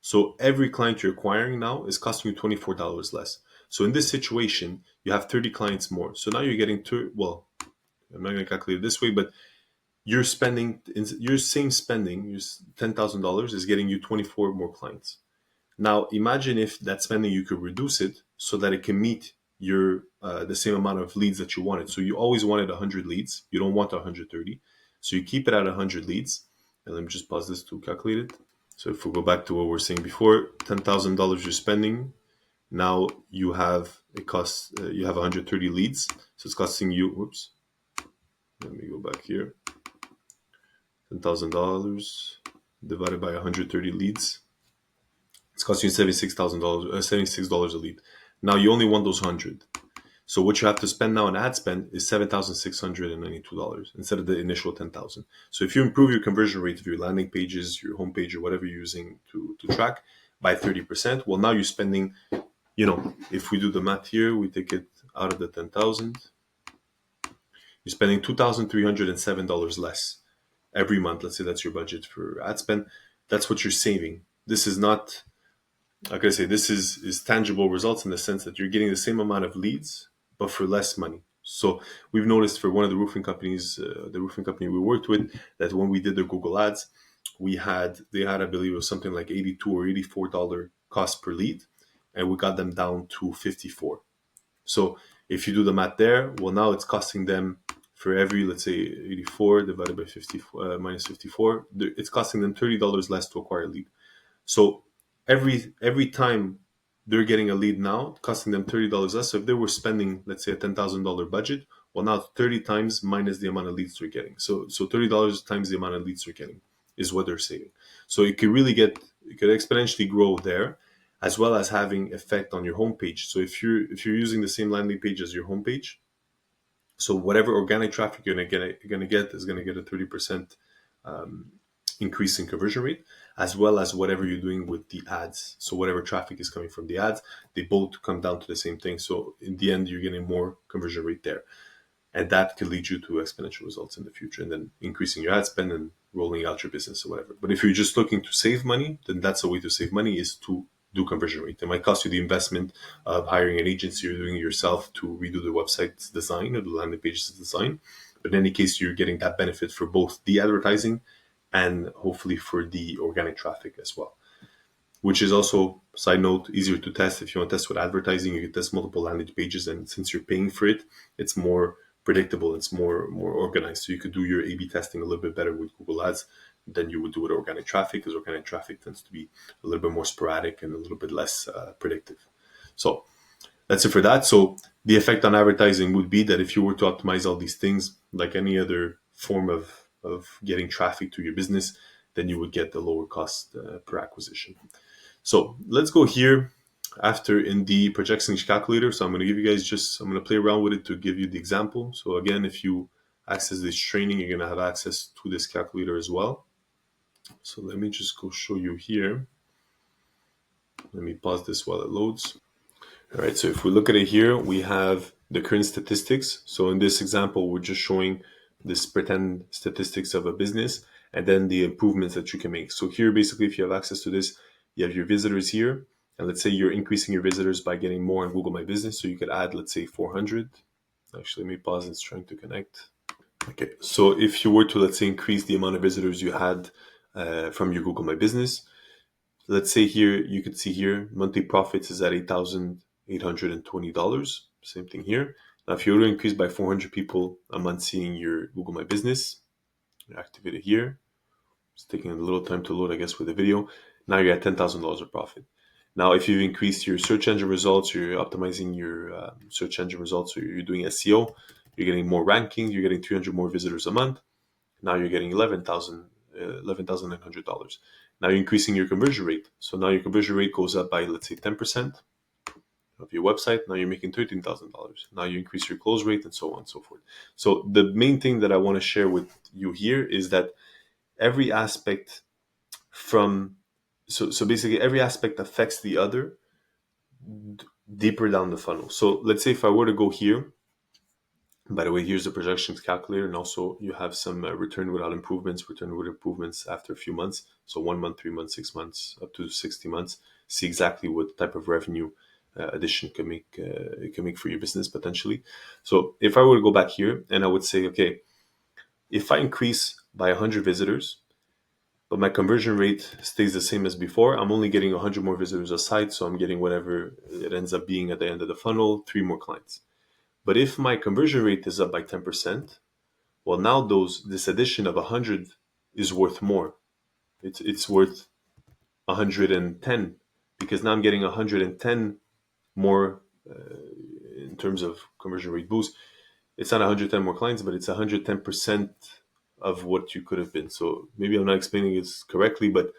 So every client you're acquiring now is costing you $24 less. So in this situation, you have 30 clients more. So now you're getting well, I'm not going to calculate it this way, but you're spending, your same spending, your $10,000 is getting you 24 more clients. Now imagine if that spending, you could reduce it so that it can meet your the same amount of leads that you wanted. So you always wanted 100 leads. You don't want 130. So you keep it at 100 leads. And let me just pause this to calculate it. So if we go back to what we were saying before, $10,000 you're spending. Now you have you have 130 leads. So it's costing you, whoops. Let me go back here. $10,000 divided by 130 leads. It's costing you $76 a lead. Now you only want those 100. So what you have to spend now on ad spend is $7,692 instead of the initial $10,000. So if you improve your conversion rate of your landing pages, your homepage, or whatever you're using to track by 30%, well, now you're spending, if we do the math here, we take it out of the 10,000, you're spending $2,307 less every month. Let's say that's your budget for ad spend. That's what you're saving. This is not, like I say, this is tangible results in the sense that you're getting the same amount of leads, but for less money. So we've noticed for one of the roofing companies, the roofing company we worked with, that when we did their Google ads, they had, I believe it was something like $82 or $84 cost per lead, and we got them down to 54. So if you do the math there, well, now it's costing them for every, let's say 84 divided by 54 minus 54, it's costing them $30 less to acquire a lead. So every time they're getting a lead now, costing them $30 less. So if they were spending, let's say, a $10,000 budget, well, now 30 times minus the amount of leads they're getting. So $30 times the amount of leads they're getting is what they're saving. So it could exponentially grow there. as well as having effect on your homepage. So if you're using the same landing page as your homepage, so whatever organic traffic you're gonna get is gonna get a 30% increase in conversion rate, as well as whatever you're doing with the ads. So whatever traffic is coming from the ads, they both come down to the same thing. So in the end, you're getting more conversion rate there. And that could lead you to exponential results in the future, and then increasing your ad spend and rolling out your business or whatever. But if you're just looking to save money, then that's a way to save money, is to do conversion rate. It might cost you the investment of hiring an agency or doing it yourself to redo the website's design or the landing page's design. But in any case, you're getting that benefit for both the advertising and hopefully for the organic traffic as well, which is also, side note, easier to test. If you want to test with advertising, you can test multiple landing pages, and since you're paying for it, it's more predictable, it's more organized. So you could do your A/B testing a little bit better with Google Ads than you would do with organic traffic, because organic traffic tends to be a little bit more sporadic and a little bit less predictive. So that's it for that. So the effect on advertising would be that if you were to optimize all these things, like any other form of getting traffic to your business, then you would get the lower cost per acquisition. So let's go here after in the projections calculator. So I'm going to give you guys I'm going to play around with it to give you the example. So again, if you access this training, you're going to have access to this calculator as well. So let me just go show you here. Let me pause this while it loads. All right, so if we look at it here, we have the current statistics. So in this example, we're just showing this pretend statistics of a business and then the improvements that you can make. So here, basically, if you have access to this, you have your visitors here. And let's say you're increasing your visitors by getting more on Google My Business. So you could add, let's say, 400. Actually, let me pause. It's trying to connect. Okay, so if you were to, let's say, increase the amount of visitors you had from your Google My Business, let's say here, you could see here, monthly profits is at $8,820. Same thing here. Now, if you were to increase by 400 people a month seeing your Google My Business, you activate it here. It's taking a little time to load, I guess, with the video. Now you're at $10,000 of profit. Now, if you've increased your search engine results, you're optimizing your search engine results, or you're doing SEO, you're getting more rankings, you're getting 300 more visitors a month. Now you're getting $11,900. Now you're increasing your conversion rate. So now your conversion rate goes up by, let's say, 10% of your website. Now you're making $13,000. Now you increase your close rate, and so on and so forth. So the main thing that I want to share with you here is that every aspect so basically every aspect affects the other deeper down the funnel. So let's say if I were to go here, by the way, here's the projections calculator, and also you have some return with improvements after a few months. So 1 month, 3 months, 6 months, up to 60 months. See exactly what type of revenue addition can make for your business potentially. So if I were to go back here and I would say, okay, if I increase by 100 visitors, but my conversion rate stays the same as before, I'm only getting 100 more visitors a site, so I'm getting whatever it ends up being at the end of the funnel, 3 more clients. But if my conversion rate is up by 10%, well, now this addition of 100 is worth more. It's worth 110, because now I'm getting 110 more in terms of conversion rate boost. It's not 110 more clients, but it's 110% of what you could have been. So maybe I'm not explaining this correctly, but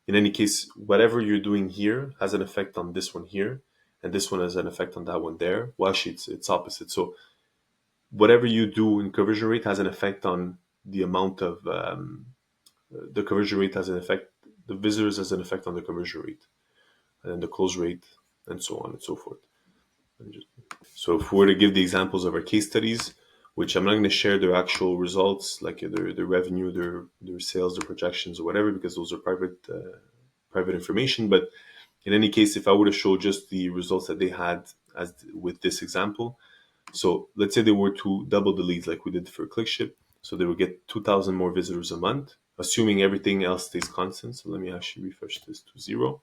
in any case, whatever you're doing here has an effect on this one here, and this one has an effect on that one there. Well, actually, it's opposite. So whatever you do in conversion rate has an effect on the amount of the conversion rate has an effect. The visitors has an effect on the conversion rate, and the close rate, and so on and so forth. So if we were to give the examples of our case studies, which I'm not going to share their actual results, like their revenue, their sales, their projections, or whatever, because those are private information. But in any case, if I were to show just the results that they had as with this example, so let's say they were to double the leads like we did for ClickShip, so they would get 2,000 more visitors a month, assuming everything else stays constant. So let me actually refresh this to 0.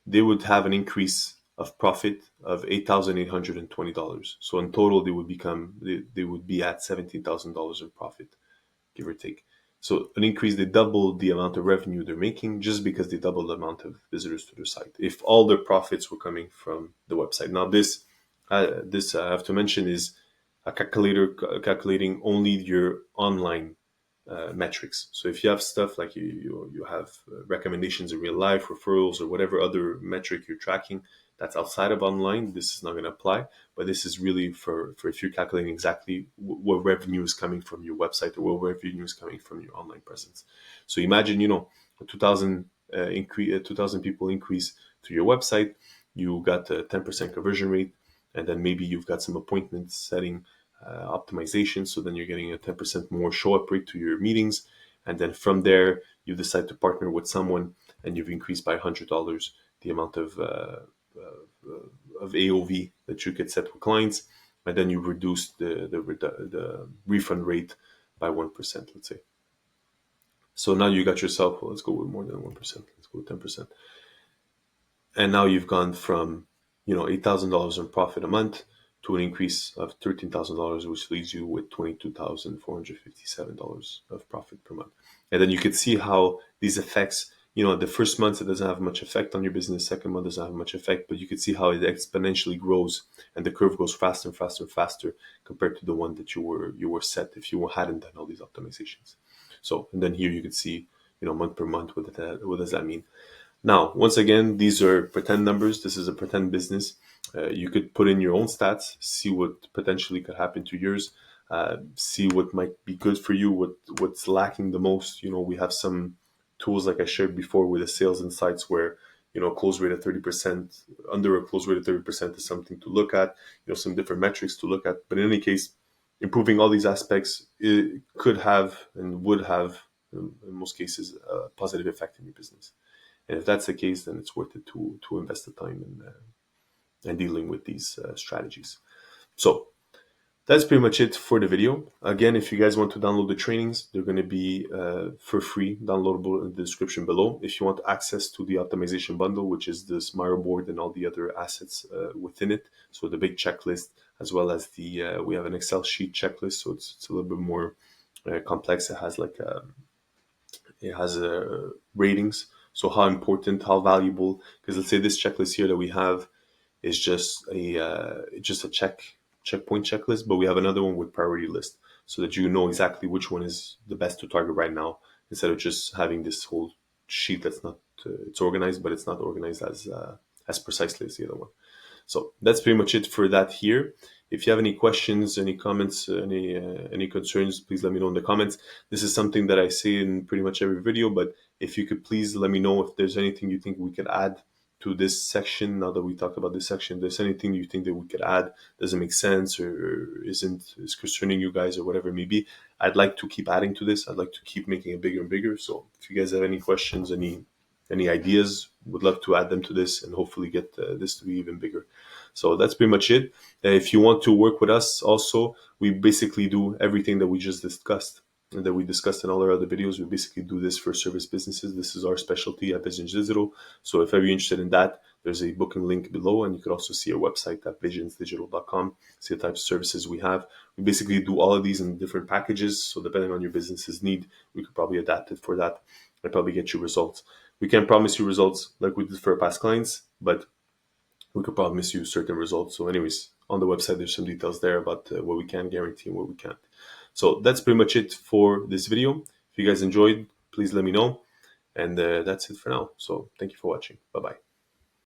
They would have an increase of profit of $8,820. So in total, they would be at $17,000 of profit, give or take. So an increase, they doubled the amount of revenue they're making just because they doubled the amount of visitors to their site. If all their profits were coming from the website. Now this I have to mention is a calculator calculating only your online metrics. So if you have stuff like you have recommendations in real life, referrals, or whatever other metric you're tracking that's outside of online, this is not going to apply. But this is really for if you're calculating exactly what revenue is coming from your website or what revenue is coming from your online presence. So imagine, a 2,000 people increase to your website, you got a 10% conversion rate, and then maybe you've got some appointment setting optimization. So then you're getting a 10% more show up rate to your meetings. And then from there, you decide to partner with someone and you've increased by $100 the amount of AOV that you could set with clients. And then you reduce the refund rate by 1%, let's say. So now you got yourself, well, let's go with more than 1%. Let's go with 10%. And now you've gone from, $8,000 in profit a month to an increase of $13,000, which leaves you with $22,457 of profit per month. And then you could see how these effects, the first month it doesn't have much effect on your business, second month doesn't have much effect, but you could see how it exponentially grows and the curve goes faster and faster and faster compared to the one that you were set if you hadn't done all these optimizations. So, and then here you could see, month per month, what does that mean? Now, once again, these are pretend numbers. This is a pretend business. You could put in your own stats, see what potentially could happen to yours, see what might be good for you, what's lacking the most. We have some tools like I shared before with the sales insights where, close rate of 30%, under a close rate of 30% is something to look at, some different metrics to look at. But in any case, improving all these aspects, it could have and would have, in most cases, a positive effect in your business. And if that's the case, then it's worth it to invest the time in dealing with these strategies. So that's pretty much it for the video. Again, if you guys want to download the trainings, they're going to be for free, downloadable in the description below. If you want access to the optimization bundle, which is this Miro board and all the other assets within it, so the big checklist, as well as we have an Excel sheet checklist, so it's a little bit more complex. It has ratings. So how important, how valuable, because let's say this checklist here that we have is just a checkpoint checklist, but we have another one with priority list so that you know exactly which one is the best to target right now, instead of just having this whole sheet that's not, it's organized, but it's not organized as precisely as the other one. So that's pretty much it for that here. If you have any questions, any comments, any concerns, please let me know in the comments. This is something that I say in pretty much every video, but if you could please let me know if there's anything you think we could add to this section. Now that we talked about this section, if there's anything you think that we could add, doesn't make sense or is concerning you guys or whatever it may be, I'd like to keep adding to this. I'd like to keep making it bigger and bigger. So if you guys have any questions, any ideas, would love to add them to this and hopefully get this to be even bigger. So that's pretty much it. If you want to work with us also, we basically do everything that we just discussed and that we discussed in all our other videos. We basically do this for service businesses. This is our specialty at Vizions Digital. So if ever you're interested in that, there's a booking link below, and you could also see our website at vizionsdigital.com, see the types of services we have. We basically do all of these in different packages. So depending on your business's need, we could probably adapt it for that and probably get you results. We can't promise you results like we did for our past clients, but we could promise you certain results. So anyways, on the website, there's some details there about what we can guarantee and what we can't. So that's pretty much it for this video. If you guys enjoyed, please let me know. And that's it for now. So thank you for watching. Bye-bye.